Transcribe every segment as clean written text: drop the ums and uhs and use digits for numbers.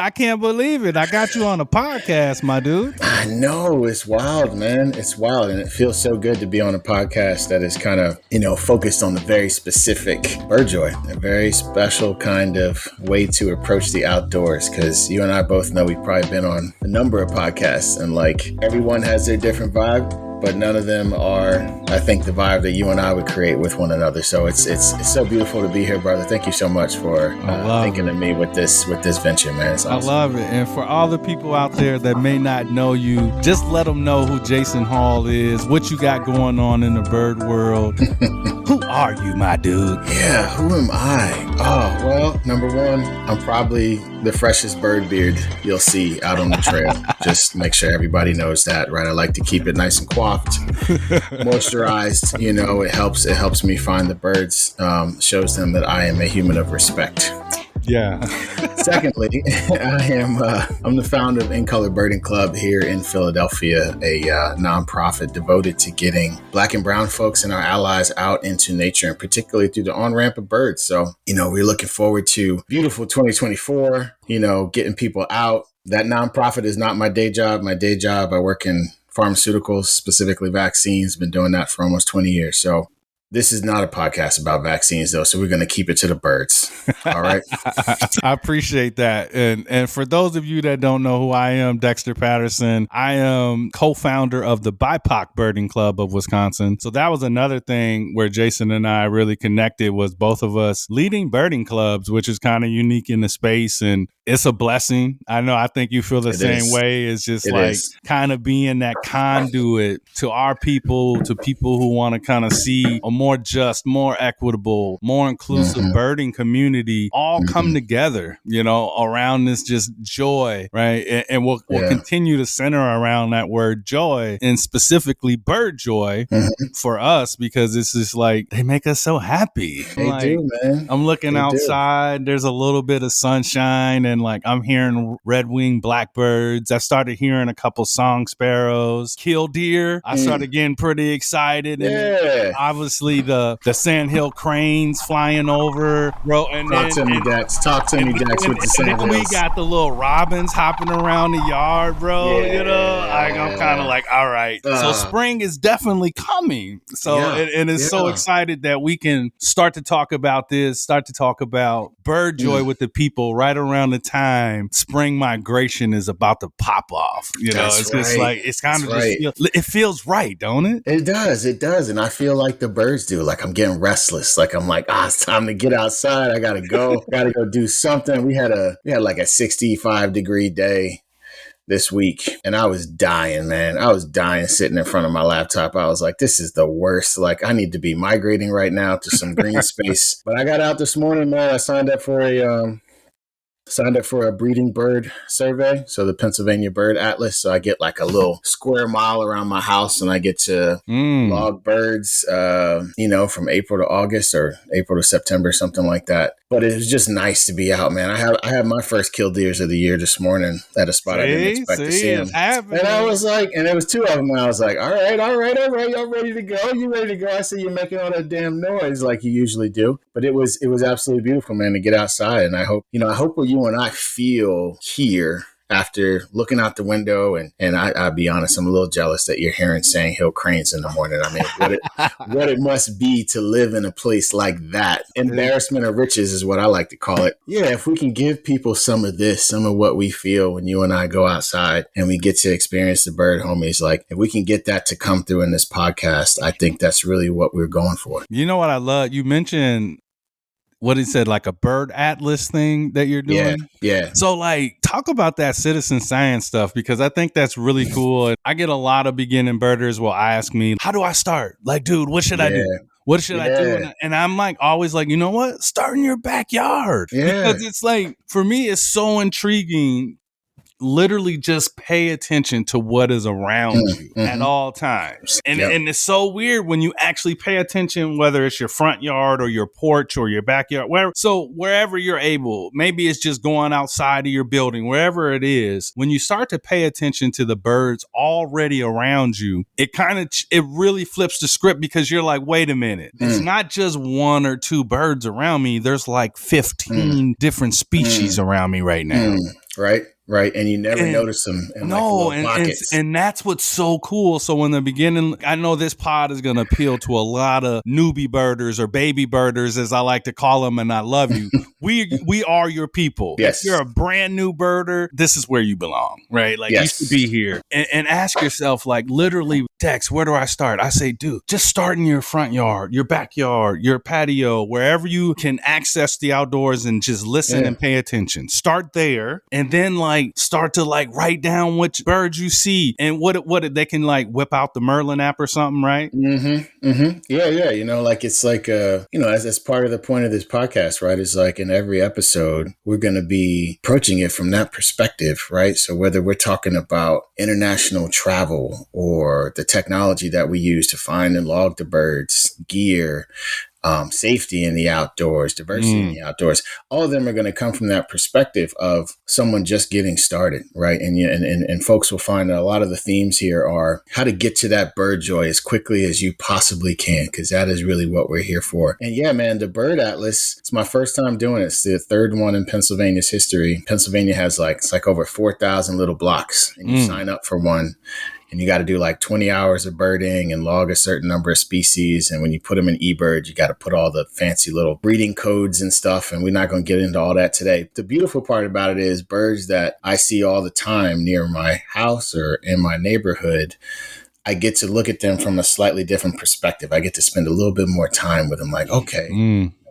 I can't believe it. I got you on a podcast, my dude. I know, it's wild, man. It's wild. And it feels so good to be on a podcast that is kind of, focused on the very specific bird joy, a very special kind of way to approach the outdoors. Because you and I both know we've probably been on a number of podcasts, and like everyone has their different vibe, but none of them are, I think, the vibe that you and I would create with one another. So it's so beautiful to be here, brother. Thank you so much for thinking of me with this venture, man. It's awesome. I love it. And for all the people out there that may not know you, just let them know who Jason Hall is, what you got going on in the bird world. Who are you, my dude? Yeah, who am I? Oh, well, number one, I'm probably the freshest bird beard you'll see out on the trail. Just make sure everybody knows that, right? I like to keep it nice and coiffed, moisturized. It helps me find the birds, shows them that I am a human of respect. Yeah. Secondly, I'm the founder of In Color Birding Club here in Philadelphia, a nonprofit devoted to getting Black and brown folks and our allies out into nature, and particularly through the on-ramp of birds. So, we're looking forward to beautiful 2024, getting people out. That nonprofit is not my day job. My day job, I work in pharmaceuticals, specifically vaccines. Been doing that for almost 20 years. So this is not a podcast about vaccines, though, so we're going to keep it to the birds. All right. I appreciate that. And for those of you that don't know who I am, Dexter Patterson, I am co-founder of the BIPOC Birding Club of Wisconsin. So that was another thing where Jason and I really connected, was both of us leading birding clubs, which is kind of unique in the space. And it's a blessing. I think you feel the same way. It's just kind of being that conduit to our people, to people who want to kind of see a more just, more equitable, more inclusive birding community all come together, around this just joy, right? And we'll continue to center around that word joy, and specifically bird joy for us, because it's just like, they make us so happy. They do, man. I'm looking outside, there's a little bit of sunshine, and like I'm hearing red-winged blackbirds. I started hearing a couple song sparrows, killdeer. I started getting pretty excited. And obviously the sandhill cranes flying over, bro. Talk to me, Dex, with the sandhills. We got the little robins hopping around the yard, bro. I'm kind of like, all right. So spring is definitely coming. So it's so excited that we can start to talk about this, start to talk about bird joy with the people right around the time spring migration is about to pop off. It's just like, it's kind of it feels right, don't it? It does. And I feel like the birds do. Like I'm getting restless. Like I'm like, it's time to get outside. I gotta go do something. We had like a 65-degree day this week, and I was dying, man. I was dying sitting in front of my laptop. I was like, this is the worst. Like, I need to be migrating right now to some green space. But I got out this morning, man. I signed up for a breeding bird survey. So the Pennsylvania Bird Atlas. So I get like a little square mile around my house, and I get to log birds, from April to August or April to September, something like that. But it was just nice to be out, man. I had my first killdeers of the year this morning at a spot I didn't expect to see them. And I was like, and there was two of them. And I was like, all right. Y'all ready to go? You ready to go? I see you making all that damn noise like you usually do. But it was absolutely beautiful, man, to get outside. And I hope what you and I feel here after looking out the window, and I'll be honest, I'm a little jealous that you're hearing sandhill cranes in the morning. I mean, what it must be to live in a place like that. Embarrassment of riches is what I like to call it. Yeah, if we can give people some of what we feel when you and I go outside and we get to experience the bird homies, like if we can get that to come through in this podcast, I think that's really what we're going for. You know what I love? You mentioned what he said, like a bird atlas thing that you're doing. Yeah. So like, talk about that citizen science stuff, because I think that's really cool. I get a lot of beginning birders will ask me, how do I start? Like, dude, what should I do? What should I do? And I'm like, always like, you know what? Start in your backyard. Yeah. Because it's like, for me, it's so intriguing. Literally just pay attention to what is around you at all times. And it's so weird when you actually pay attention, whether it's your front yard or your porch or your backyard, wherever you're able. Maybe it's just going outside of your building, wherever it is. When you start to pay attention to the birds already around you, it really flips the script, because you're like, wait a minute. It's not just one or two birds around me. There's like 15 different species around me right now. Right. Right. And you never And notice them in like the no, little pockets. and that's what's so cool. So in the beginning, I know this pod is going to appeal to a lot of newbie birders or baby birders, as I like to call them, and I love you. We are your people. Yes. If you're a brand new birder, this is where you belong, right? Like you should be here. And ask yourself, like literally, Dex, where do I start? I say, dude, just start in your front yard, your backyard, your patio, wherever you can access the outdoors and just listen and pay attention. Start there, and then like start to like write down which birds you see and what they can like whip out the Merlin app or something, right? Yeah. You know, like it's like you know, as part of the point of this podcast, right? Is like in every episode we're going to be approaching it from that perspective, right? So whether we're talking about international travel or the technology that we use to find and log the birds, gear, safety in the outdoors, diversity in the outdoors, all of them are going to come from that perspective of someone just getting started, right? And folks will find that a lot of the themes here are how to get to that bird joy as quickly as you possibly can, because that is really what we're here for. And yeah, man, the Bird Atlas, it's my first time doing it. It's the third one in Pennsylvania's history. Pennsylvania has it's like over 4,000 little blocks, and you sign up for one. And you got to do like 20 hours of birding and log a certain number of species. And when you put them in eBird, you got to put all the fancy little breeding codes and stuff. And we're not going to get into all that today. The beautiful part about it is birds that I see all the time near my house or in my neighborhood, I get to look at them from a slightly different perspective. I get to spend a little bit more time with them. Like, okay,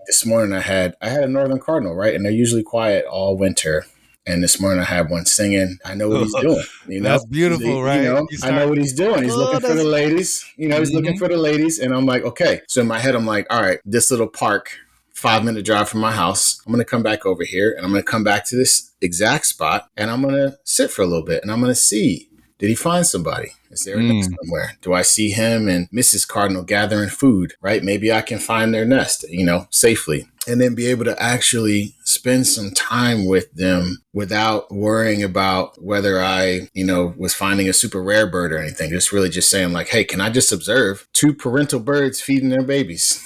this morning I had a northern cardinal, right? And they're usually quiet all winter. And this morning I had one singing. I know what he's doing. You know, that's beautiful, right? You know, I know what he's doing. He's looking for the ladies. You know, he's looking for the ladies. And I'm like, okay. So in my head, I'm like, all right, this little park, 5-minute drive from my house. I'm going to come back over here and I'm going to come back to this exact spot and I'm going to sit for a little bit and I'm going to see, did he find somebody? Is there a nest somewhere? Do I see him and Mrs. Cardinal gathering food, right? Maybe I can find their nest, you know, safely. And then be able to actually spend some time with them without worrying about whether I, you know, was finding a super rare bird or anything. Just really just saying like, hey, can I just observe 2 parental birds feeding their babies?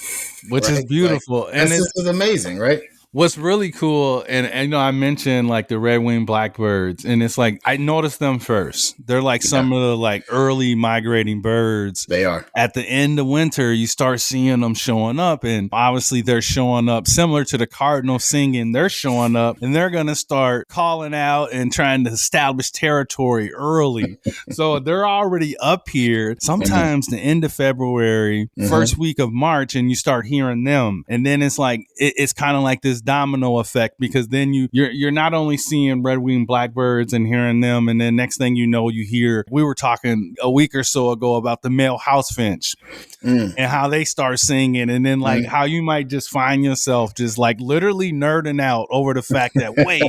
Which is beautiful. Like, and this is amazing, right? What's really cool, and you know, I mentioned like the red-winged blackbirds, and it's like I noticed them first. They're like some of the like early migrating birds. They are. At the end of winter, you start seeing them showing up, and obviously they're showing up similar to the cardinal singing. They're showing up, and they're gonna start calling out and trying to establish territory early. So they're already up here. Sometimes the end of February, first week of March, and you start hearing them, and then it's like it's kind of like this domino effect, because then you're not only seeing red-winged blackbirds and hearing them, and then next thing you know, you hear, we were talking a week or so ago about the male house finch and how they start singing, and then like how you might just find yourself just like literally nerding out over the fact that, wait,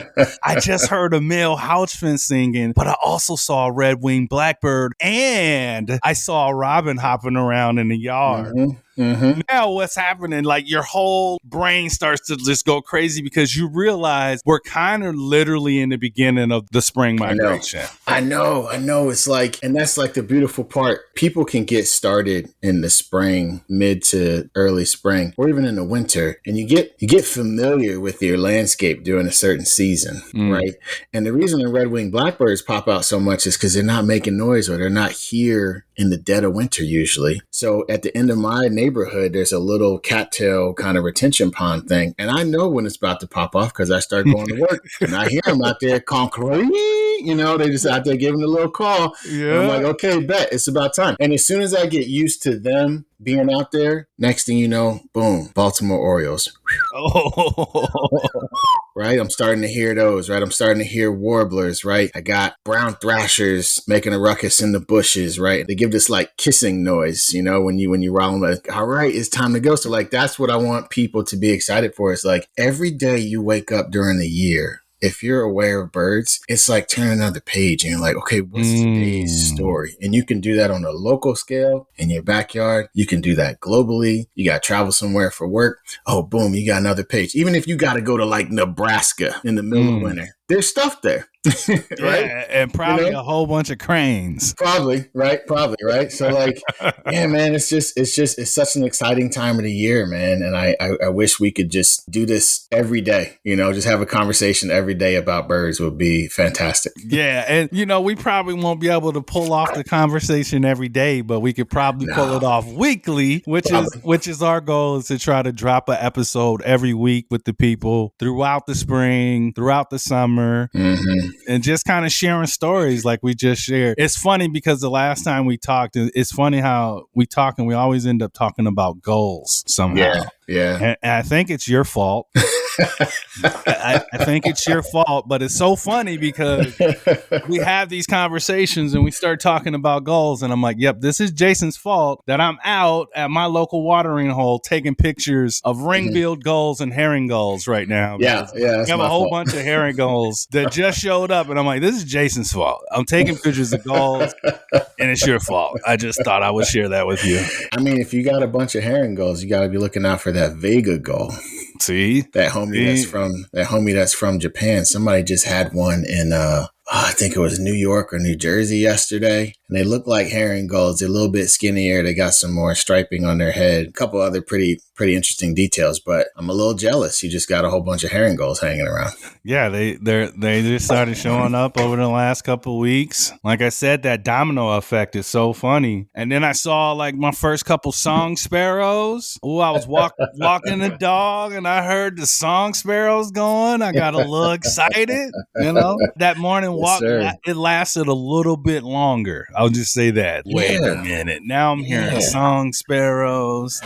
I just heard a male house finch singing, but I also saw a red-winged blackbird and I saw a robin hopping around in the yard. Now what's happening? Like your whole brain starts to just go crazy because you realize we're kind of literally in the beginning of the spring migration. I know. It's like, and that's like the beautiful part. People can get started in the spring, mid to early spring, or even in the winter, and you get familiar with your landscape during a certain season, right? And the reason the red-winged blackbirds pop out so much is because they're not making noise or they're not here in the dead of winter usually. So at the end of my neighborhood, there's a little cattail kind of retention pond thing. And I know when it's about to pop off because I start going to work and I hear them out there conquering, you know, they just out there giving a little call. Yeah. I'm like, okay, bet it's about time. And as soon as I get used to them being out there, next thing you know, boom, Baltimore Orioles. Right? I'm starting to hear those, right? I'm starting to hear warblers, right? I got brown thrashers making a ruckus in the bushes, right? They give this like kissing noise, you know, when you roll them, like, all right, it's time to go. So like, that's what I want people to be excited for. It's like every day you wake up during the year, if you're aware of birds, it's like turning another page and you're like, okay, what's today's story? And you can do that on a local scale in your backyard. You can do that globally. You got to travel somewhere for work. Oh, boom, you got another page. Even if you got to go to like Nebraska in the middle of winter, there's stuff there. Right? Yeah, and probably a whole bunch of cranes. Probably, right? So like, yeah, man, it's such an exciting time of the year, man. And I wish we could just do this every day, just have a conversation every day about birds would be fantastic. Yeah, and we probably won't be able to pull off the conversation every day, but we could probably pull it off weekly, which is our goal, is to try to drop an episode every week with the people throughout the spring, throughout the summer, and just kind of sharing stories like we just shared. It's funny because the last time we talked, it's funny how we talk and we always end up talking about goals somehow. Yeah. And I think it's your fault. I think it's your fault, but it's so funny because we have these conversations and we start talking about goals, and I'm like, yep, this is Jason's fault that I'm out at my local watering hole taking pictures of ring-billed gulls and herring gulls right now. Yeah. We have a whole bunch of herring gulls that just showed up, and I'm like, this is Jason's fault. I'm taking pictures of gulls, and it's your fault. I just thought I would share that with you. I mean, if you got a bunch of herring gulls, you got to be looking out for that Vega gull. See that homie that's from Japan. Somebody just had one in I think it was New York or New Jersey yesterday, and they look like herring gulls. They're a little bit skinnier. They got some more striping on their head. A couple other pretty interesting details, but I'm a little jealous. You just got a whole bunch of herring gulls hanging around. Yeah, they just started showing up over the last couple of weeks. Like I said, that domino effect is so funny. And then I saw like my first couple song sparrows. Oh, I was walking the dog and I heard the song sparrows going. I got a little excited, that morning walk. It lasted a little bit longer. I'll just say that. Wait a minute. Now I'm hearing song sparrows.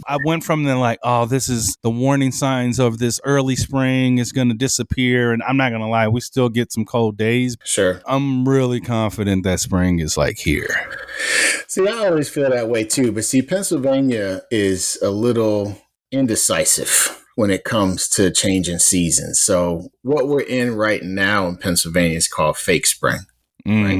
I went from the like, oh, this is the warning signs of this early spring is going to disappear. And I'm not going to lie, we still get some cold days. Sure. I'm really confident that spring is like here. See, I always feel that way too. But see, Pennsylvania is a little indecisive when it comes to changing seasons. So what we're in right now in Pennsylvania is called fake spring. Right?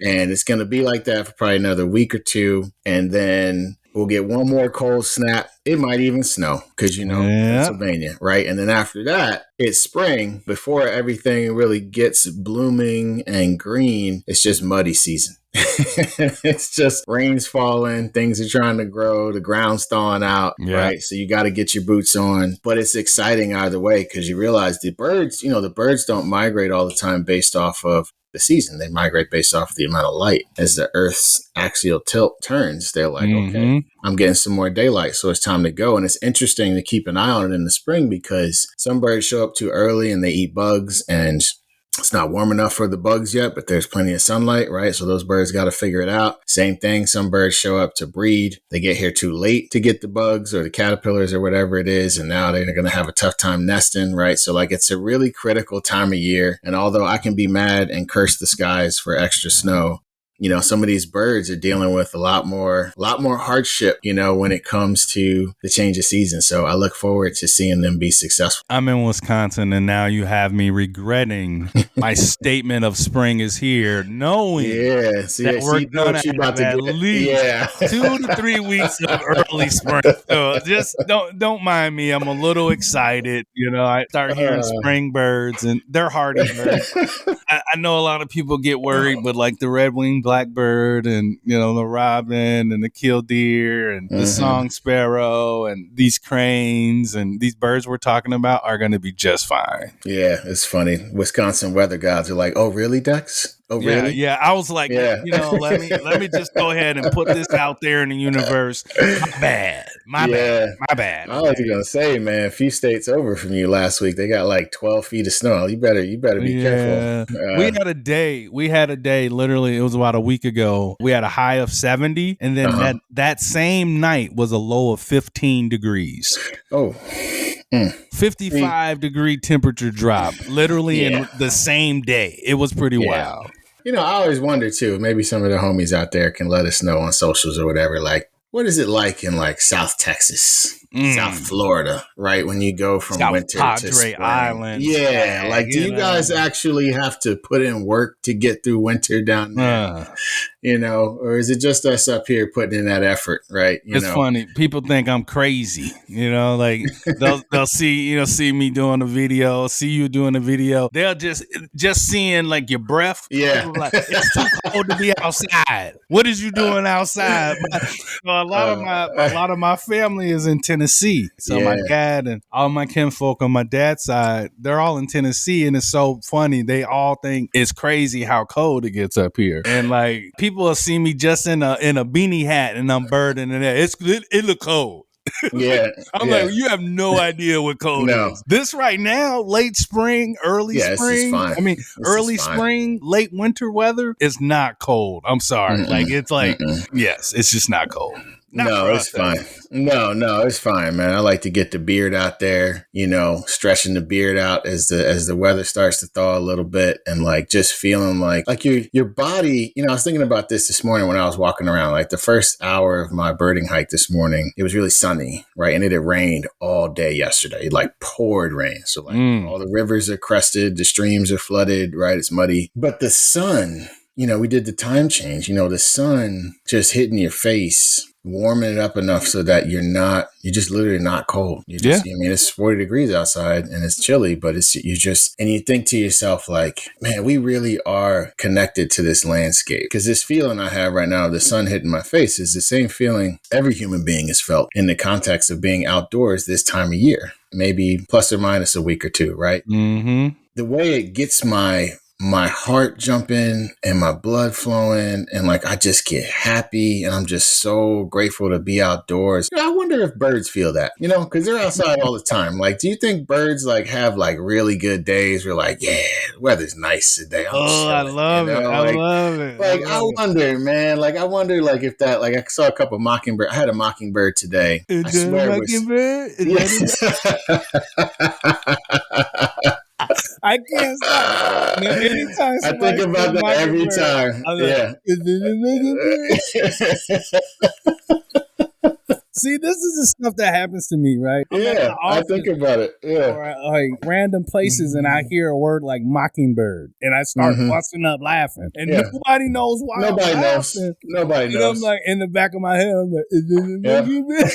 And it's going to be like that for probably another week or two. And then we'll get one more cold snap. It might even snow because, Pennsylvania, right? And then after that, it's spring. Before everything really gets blooming and green, it's just muddy season. It's just rain's falling, things are trying to grow, the ground's thawing out, right? So you got to get your boots on. But it's exciting either way because you realize the birds don't migrate all the time based off of the season. They migrate based off of the amount of light. As the Earth's axial tilt turns, they're like, okay, I'm getting some more daylight, so it's time to go. And it's interesting to keep an eye on it in the spring because some birds show up too early and they eat bugs, and it's not warm enough for the bugs yet, but there's plenty of sunlight, right? So those birds got to figure it out. Same thing. Some birds show up to breed. They get here too late to get the bugs or the caterpillars or whatever it is. And now they're going to have a tough time nesting, right? So like it's a really critical time of year. And although I can be mad and curse the skies for extra snow, some of these birds are dealing with a lot more hardship, when it comes to the change of season. So I look forward to seeing them be successful. I'm in Wisconsin, and now you have me regretting my statement of spring is here, knowing that we're going to have at least 2 to 3 weeks of early spring. So just don't mind me. I'm a little excited. I start hearing spring birds, and they're hardy birds. I know a lot of people get worried, but like the red-winged blackbird and, the robin and the killdeer and the song sparrow and these cranes and these birds we're talking about are going to be just fine. Yeah, it's funny. Wisconsin weather gods are like, oh, really, Dex? Oh, really? Yeah. I was like, let me just go ahead and put this out there in the universe. My bad. I was going to say, man, a few states over from you last week. They got like 12 feet of snow. You better be careful. We had a day, literally, it was about a week ago. We had a high of 70, and then that same night was a low of 15 degrees. Oh. 55 degree temperature drop, literally in the same day. It was pretty wild. I always wonder too, maybe some of the homies out there can let us know on socials or whatever, like, what is it like in like South Texas, South Florida, right? When you go from South winter Padre to spring. Island. Yeah. Like, do you guys actually have to put in work to get through winter down there? or is it just us up here putting in that effort, right? It's funny. People think I'm crazy, like they'll see me doing a video, see you doing a video. They'll just seeing like your breath. Yeah. Like, it's too cold to be outside. What is you doing outside? A lot of my family is in Tennessee. So my dad and all my kinfolk on my dad's side, they're all in Tennessee, and it's so funny. They all think it's crazy how cold it gets up here. And like people will see me just in a beanie hat and I'm birding in there. It look cold. Yeah. I'm like, you have no idea what cold is. This right now, late spring, early spring. I mean, early spring, late winter weather is not cold. I'm sorry. Like, it's like, yes, it's just not cold. No, it's fine. No, it's fine, man. I like to get the beard out there, stretching the beard out as the weather starts to thaw a little bit, and like just feeling like your body, I was thinking about this morning when I was walking around, like the first hour of my birding hike this morning, it was really sunny, right? And it had rained all day yesterday, like poured rain. So like all the rivers are crusted, the streams are flooded, right? It's muddy. But the sun, we did the time change, the sun just hitting your face, warming it up enough so that you're just literally not cold. It's 40 degrees outside and it's chilly, but and you think to yourself like, man, we really are connected to this landscape. Because this feeling I have right now, the sun hitting my face, is the same feeling every human being has felt in the context of being outdoors this time of year, maybe plus or minus a week or two, right? Mm-hmm. The way it gets my heart jumping and my blood flowing, and like I just get happy, and I'm just so grateful to be outdoors. I wonder if birds feel that, because they're outside all the time. Like, do you think birds like have like really good days where like, yeah, the weather's nice today? I love it. I love it. Like, I wonder, man. Like, I wonder, like, if that, like, I saw a couple of mockingbirds. I had a mockingbird today. I swear I can't stop. Anytime I think about that every time. See, this is the stuff that happens to me, right? I think about it. Yeah. Or like random places, and I hear a word like mockingbird, and I start busting up laughing, and nobody knows why. Nobody knows. Nobody knows. I'm like, in the back of my head, I'm like, is it a mockingbird?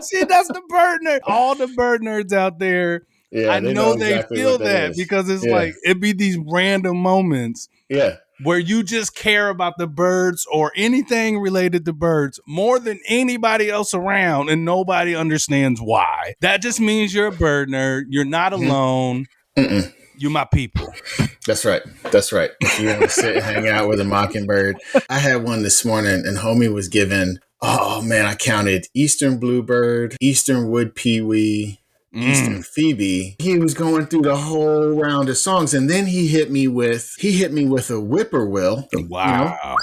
See, that's the bird nerd. All the bird nerds out there, I know they exactly feel that because it's like, it be these random moments where you just care about the birds or anything related to birds more than anybody else around, and nobody understands why. That just means you're a bird nerd. You're not alone. You're my people. That's right. If you want to sit and hang out with a mockingbird. I had one this morning, and homie was given, oh man, I counted eastern bluebird, eastern wood pewee, eastern phoebe. He was going through the whole round of songs, and then he hit me with a whippoorwill. Wow.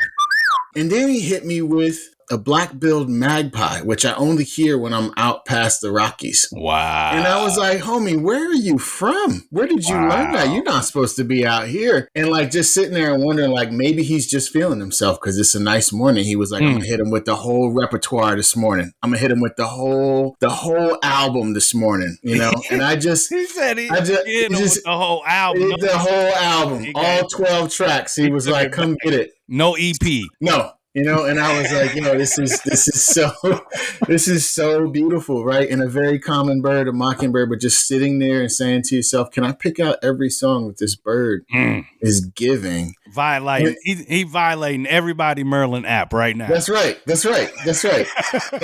And then he hit me with a black-billed magpie, which I only hear when I'm out past the Rockies. Wow. And I was like, homie, where are you from? Where did you learn that? You're not supposed to be out here. And like just sitting there and wondering, like, maybe he's just feeling himself because it's a nice morning. He was like, I'm going to hit him with the whole repertoire this morning. I'm going to hit him with the whole album this morning, And I just... He said hit him with the whole album. The whole album. All 12 tracks. He was like, come get it. No EP. No. And I was like, this is so beautiful, right? And a very common bird, a mockingbird, but just sitting there and saying to yourself, can I pick out every song that this bird is giving? Violating. He violating everybody Merlin app right now. That's right. And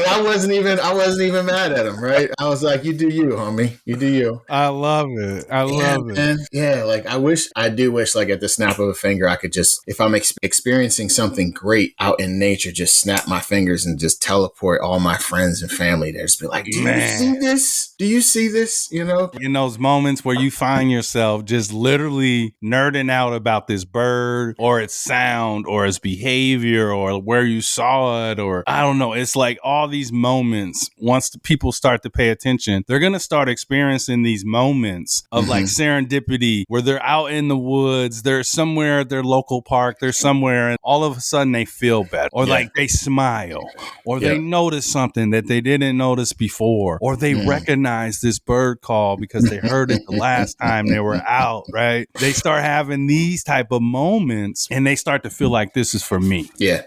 I wasn't even mad at him, right? I was like, you do you, homie. You do you. I love it. I love it. Man. Yeah, like I do wish like at the snap of a finger, I could just, if I'm experiencing something great out in nature, just snap my fingers and just teleport all my friends and family there. Just be like, do you see this? Do you see this? In those moments where you find yourself just literally nerding out about this bird bird or its sound or its behavior or where you saw it, or I don't know. It's like all these moments, once the people start to pay attention, they're going to start experiencing these moments of like serendipity where they're out in the woods, they're somewhere at their local park, they're somewhere, and all of a sudden they feel better, or like they smile, or they notice something that they didn't notice before, or they recognize this bird call because they heard it the last time they were out, right? They start having these type of moments and they start to feel like this is for me. Yeah.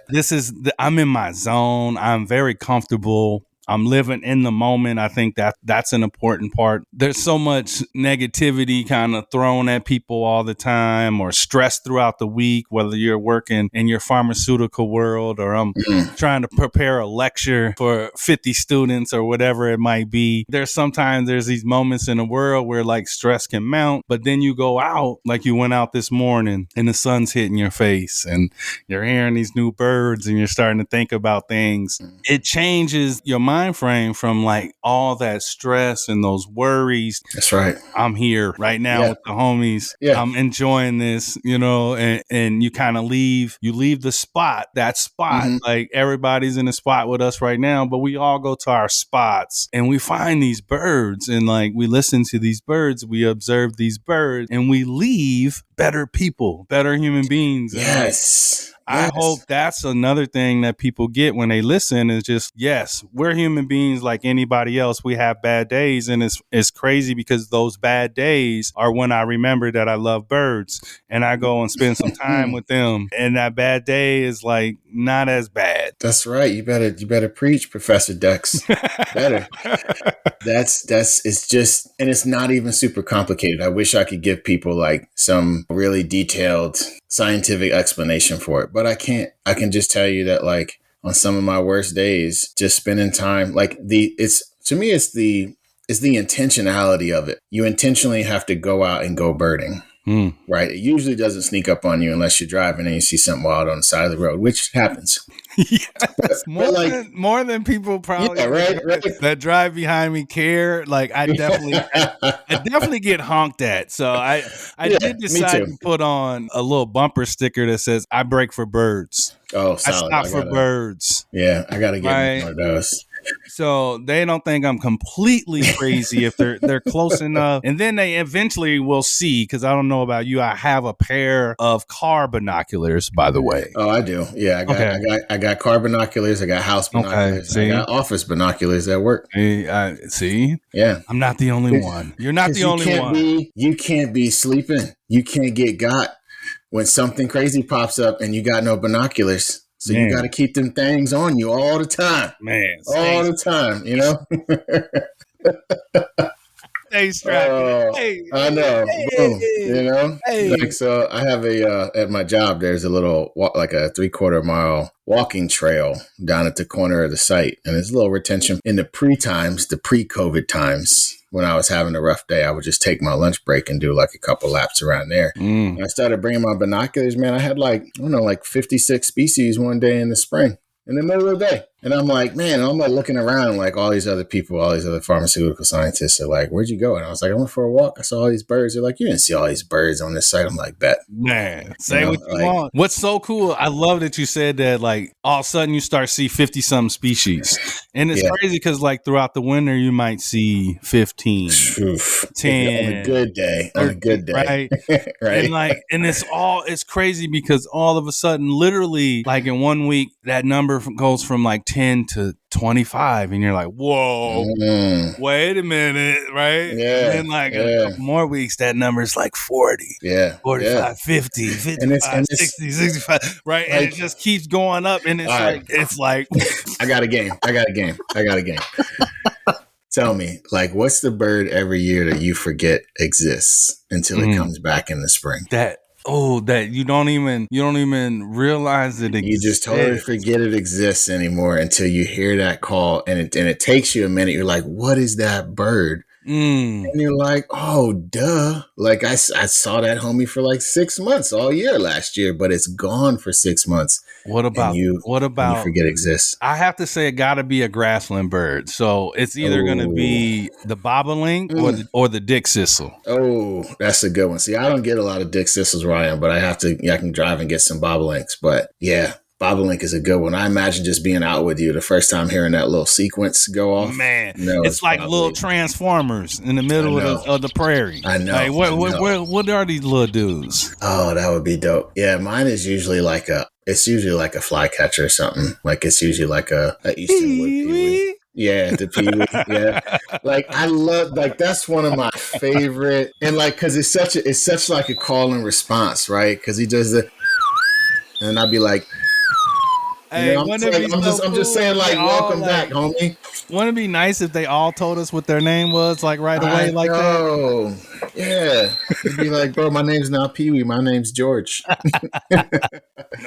I'm in my zone. I'm very comfortable. I'm living in the moment. I think that's an important part. There's so much negativity kind of thrown at people all the time, or stress throughout the week, whether you're working in your pharmaceutical world or I'm trying to prepare a lecture for 50 students or whatever it might be. There's these moments in the world where like stress can mount, but then you go out, like you went out this morning and the sun's hitting your face and you're hearing these new birds and you're starting to think about things. It changes your mind frame from like all that stress and those worries. That's right. I'm here right now with the homies. Yeah. I'm enjoying this, and you kind of leave the spot, like everybody's in a spot with us right now, but we all go to our spots and we find these birds and like we listen to these birds, we observe these birds, and we leave better people, better human beings. Yes. I hope that's another thing that people get when they listen is just, yes, we're human beings like anybody else. We have bad days, and it's crazy because those bad days are when I remember that I love birds and I go and spend some time with them. And that bad day is like not as bad. That's right. You better preach, Professor Dex. Better. It's just, and it's not even super complicated. I wish I could give people like some really detailed scientific explanation for it, but I can't. I can just tell you that like on some of my worst days, just spending time, like it's the intentionality of it. You intentionally have to go out and go birding. Right. It usually doesn't sneak up on you unless you're driving and you see something wild on the side of the road, which happens. Yes. More than people probably that drive behind me care. Like I definitely get honked at. So I did decide to put on a little bumper sticker that says I brake for birds. Oh, solid. I stop for birds. Yeah, I gotta get one of those. So they don't think I'm completely crazy if they're close enough. And then they eventually will see, because I don't know about you, I have a pair of car binoculars, by the way. Oh, I do. Yeah, I got car binoculars. I got house binoculars. I got office binoculars at work. See? Yeah. I'm not the only one. You're not the only one. You can't be sleeping. You can't get got when something crazy pops up and you got no binoculars. So you got to keep them things on you all the time. Man. All the time, Stay strapped. I know. Like, so I have at my job, there's a little, like a 3/4 mile walking trail down at the corner of the site. And there's a little retention in the pre-COVID times. When I was having a rough day, I would just take my lunch break and do like a couple laps around there. And I started bringing my binoculars, man. I had like 56 species one day in the spring, in the middle of the day. And I'm like, man, I'm like looking around, like all these other people, all these other pharmaceutical scientists are like, where'd you go? And I was like, I went for a walk. I saw all these birds. They're like, you didn't see all these birds on this site. I'm like, bet. Man, say what you want. What's so cool, I love that you said that, like, all of a sudden you start to see 50-something species. And it's crazy because, like, throughout the winter, you might see 15, 10. On a good day. Right? Right. And it's crazy because all of a sudden, literally, like in 1 week, that number goes from like 10 to 25, and you're like, whoa, wait a minute, right? Yeah. And then like a couple more weeks, that number is like 40, 45, 50, 55, 60, 65, right? And it just keeps going up, and it's like I got a game. Tell me, like, what's the bird every year that you forget exists until it comes back in the spring? That you don't even realize it exists. You just totally forget it exists anymore until you hear that call, and it takes you a minute. You're like, what is that bird? And you're like, oh, duh. Like I saw that homie for like 6 months all year last year, but it's gone for 6 months. What And about you forget it exists. I have to say it got to be a grassland bird. So it's either going to be the bobolink or the dick sissel. Oh, that's a good one. See, I don't get a lot of dick sissels where I am, but I can drive and get some bobolinks. But yeah, bobolink is a good one. I imagine just being out with you the first time hearing that little sequence go off. Man, it's like little transformers in the middle of the prairie. I know. Like, what are these little dudes? Oh, that would be dope. Yeah, mine is usually like a flycatcher or something. Like it's usually like a Eastern wood peewee. Yeah, the peewee. Yeah, like I love that's one of my favorite, and like because it's such like a call and response, right? Because he does and I'd be like. Hey, I'm just saying, like, welcome back, homie. Wouldn't it be nice if they all told us what their name was, like right away, like that? Yeah, it'd be like, bro, my name's not Pee Wee, my name's George.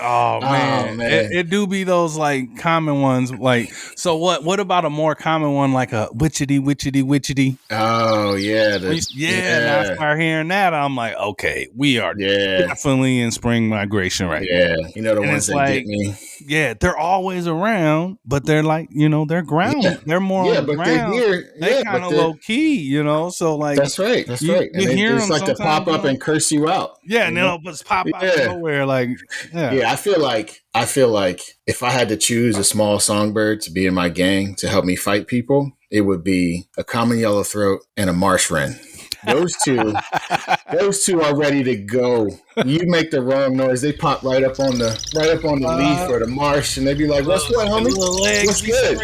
Oh man, it do be those like common ones. Like, so what about a more common one, like a witchity? Oh yeah, Now I start hearing that, I'm like, okay, we are definitely in spring migration right now. Yeah, you know the ones that get me. Yeah, they're always around, but they're like, they're ground. Yeah. They're more on the ground. They're kind of low key, So like that's right. You hear them like to pop up and curse you out. Yeah, and they'll just pop out of nowhere. Like, I feel like if I had to choose a small songbird to be in my gang to help me fight people, it would be a common yellowthroat and a marsh wren. Those two are ready to go. You make the wrong noise, they pop right up on the leaf or the marsh, and they be like, "What's good, homie? What's good?"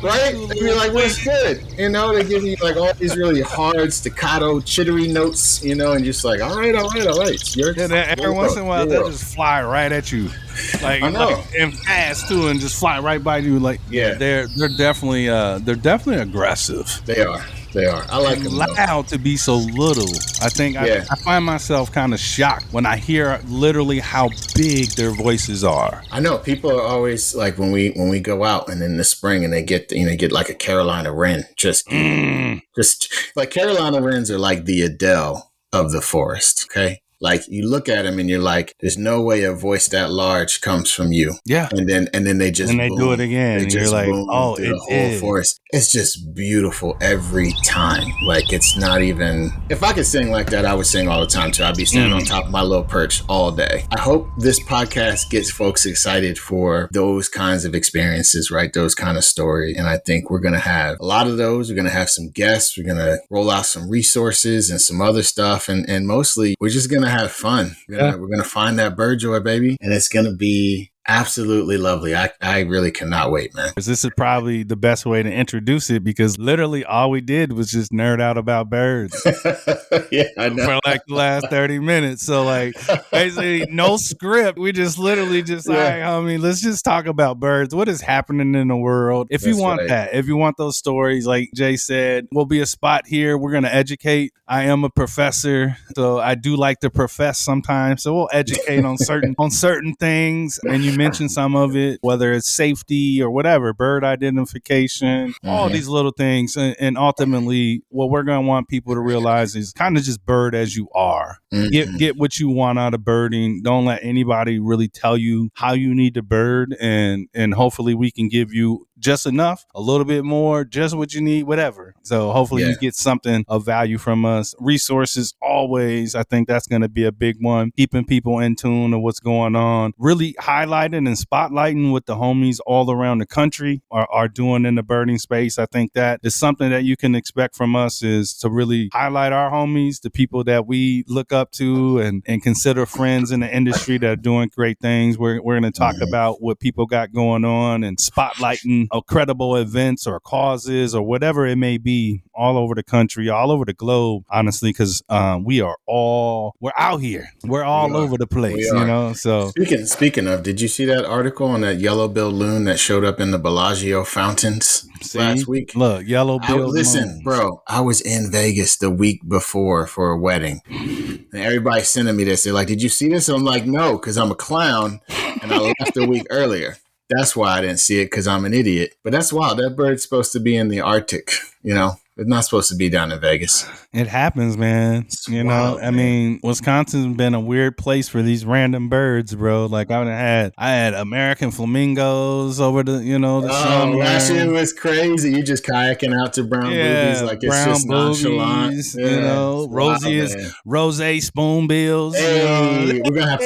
Right? They be like, "What's good?" They give you like all these really hard staccato, chittery notes, and just like, "All right." Every once in a while, they'll just fly right at you, like, I know, and fast too, and just fly right by you. Like, they're definitely aggressive. They are. I like them loud to be so little. I think I find myself kind of shocked when I hear literally how big their voices are. I know people are always like when we go out and in the spring and they get like a Carolina wren, just like Carolina wrens are like the Adele of the forest. Okay. Like you look at them and you're like, there's no way a voice that large comes from you. Yeah. And then they just do it again. And you're like, oh, the whole forest. It's just beautiful every time. Like it's not even. If I could sing like that, I would sing all the time too. I'd be standing on top of my little perch all day. I hope this podcast gets folks excited for those kinds of experiences, right? Those kind of story. And I think we're gonna have a lot of those. We're gonna have some guests. We're gonna roll out some resources and some other stuff. And mostly we're just gonna have fun. We're gonna find that bird joy, baby, and it's gonna be absolutely lovely. I really cannot wait, man. This is probably the best way to introduce it because literally all we did was just nerd out about birds. Yeah, I know. For like the last 30 minutes. So like basically no script. We just literally just like, homie, let's just talk about birds. What is happening in the world? If you want that, if you want those stories, like Jay said, we'll be a spot here. We're going to educate. I am a professor, so I do like to profess sometimes. So we'll educate on certain things. And you mentioned some of it, whether it's safety or whatever, bird identification, all these little things. And ultimately, what we're going to want people to realize is kind of just bird as you are. Get what you want out of birding. Don't let anybody really tell you how you need to bird. And hopefully we can give you just enough, a little bit more, just what you need, whatever. So hopefully you get something of value from us. Resources always, I think that's going to be a big one. Keeping people in tune to what's going on. Really highlighting and spotlighting what the homies all around the country are doing in the birding space. I think that is something that you can expect from us, is to really highlight our homies, the people that we look up to and consider friends in the industry that are doing great things. We're going to talk about what people got going on and spotlighting credible events or causes or whatever it may be all over the country, all over the globe, honestly, because we're out here. We're all over the place, So speaking of, did you see that article on that yellow-billed loon that showed up in the Bellagio fountains last week? Look, yellow-billed listen, bro, I was in Vegas the week before for a wedding. And everybody's sending me this. They're like, did you see this? And I'm like, no, because I'm a clown and I left a week earlier. That's why I didn't see it, because I'm an idiot. But that's wild. That bird's supposed to be in the Arctic, It's not supposed to be down in Vegas. It happens, man. It's You wild, know, I man. mean, Wisconsin's been a weird place for these random birds, bro. Like I had American flamingos over the summer. Last year was crazy. You just kayaking out to brown boobies like it's brown just nonchalant. boobies, Yeah, it's wild, man. rose spoonbills. Hey, we're gonna have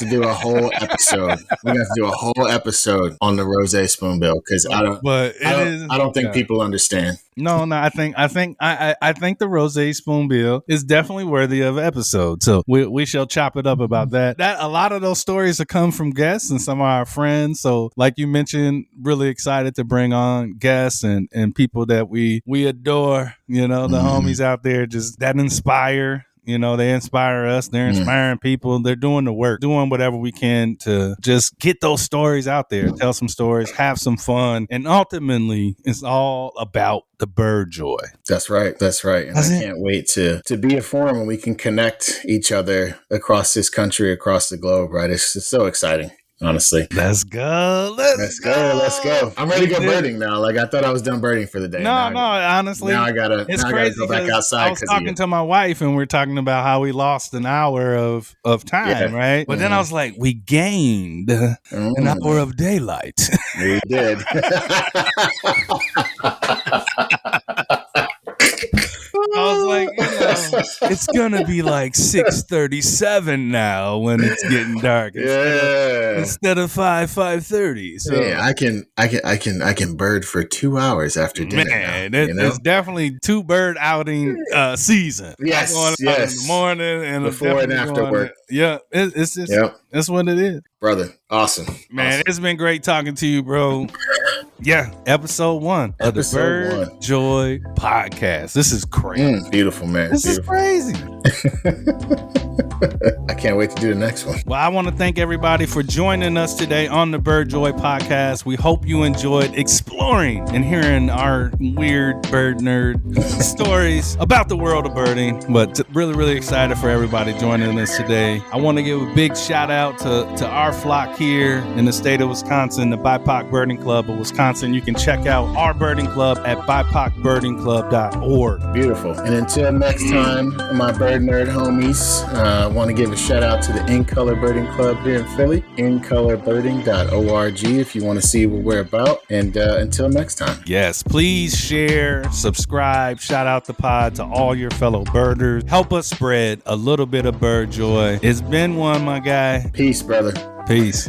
to do a whole episode. We're gonna have to do a whole episode on the rose spoonbill because I don't think people understand. No, I think the rose spoonbill is definitely worthy of an episode. So we shall chop it up about that. A lot of those stories have come from guests and some of our friends. So like you mentioned, really excited to bring on guests and people that we adore, the homies out there just that inspire. They inspire us. They're inspiring people. They're doing the work, doing whatever we can to just get those stories out there, tell some stories, have some fun. And ultimately, it's all about the bird joy. That's right. And I can't wait to be a forum where we can connect each other across this country, across the globe, right? It's so exciting. Honestly, let's go. I'm ready to go birding now. Like I thought I was done birding for the day. Honestly, now I gotta go back outside. I was talking to my wife and we're talking about how we lost an hour of time, right? But then I was like, we gained an hour of daylight. We did. I was like, it's gonna be like 6:37 now when it's getting dark. Instead of 5:30. So yeah, I can bird for 2 hours after dinner. Man, it's definitely 2 bird outing season. Yes, going out in the morning and before and after work. Yeah, it's just that's what it is, brother. Awesome, man. It's been great talking to you, bro. Yeah, episode 1 of the Bird Joy Podcast. This is crazy. Beautiful, man. This is crazy. I can't wait to do the next one. Well, I want to thank everybody for joining us today on the Bird Joy Podcast. We hope you enjoyed exploring and hearing our weird bird nerd stories about the world of birding. But really, really excited for everybody joining us today. I want to give a big shout out to our flock here in the state of Wisconsin, the BIPOC Birding Club of Wisconsin. You can check out our birding club at bipocbirdingclub.org. Beautiful. And until next time, my bird nerd homies, I want to give a shout out to the In Color Birding Club here in Philly, incolorbirding.org if you want to see what we're about. And until next time. Yes, please share, subscribe, shout out the pod to all your fellow birders. Help us spread a little bit of bird joy. It's been one, my guy. Peace, brother. Peace.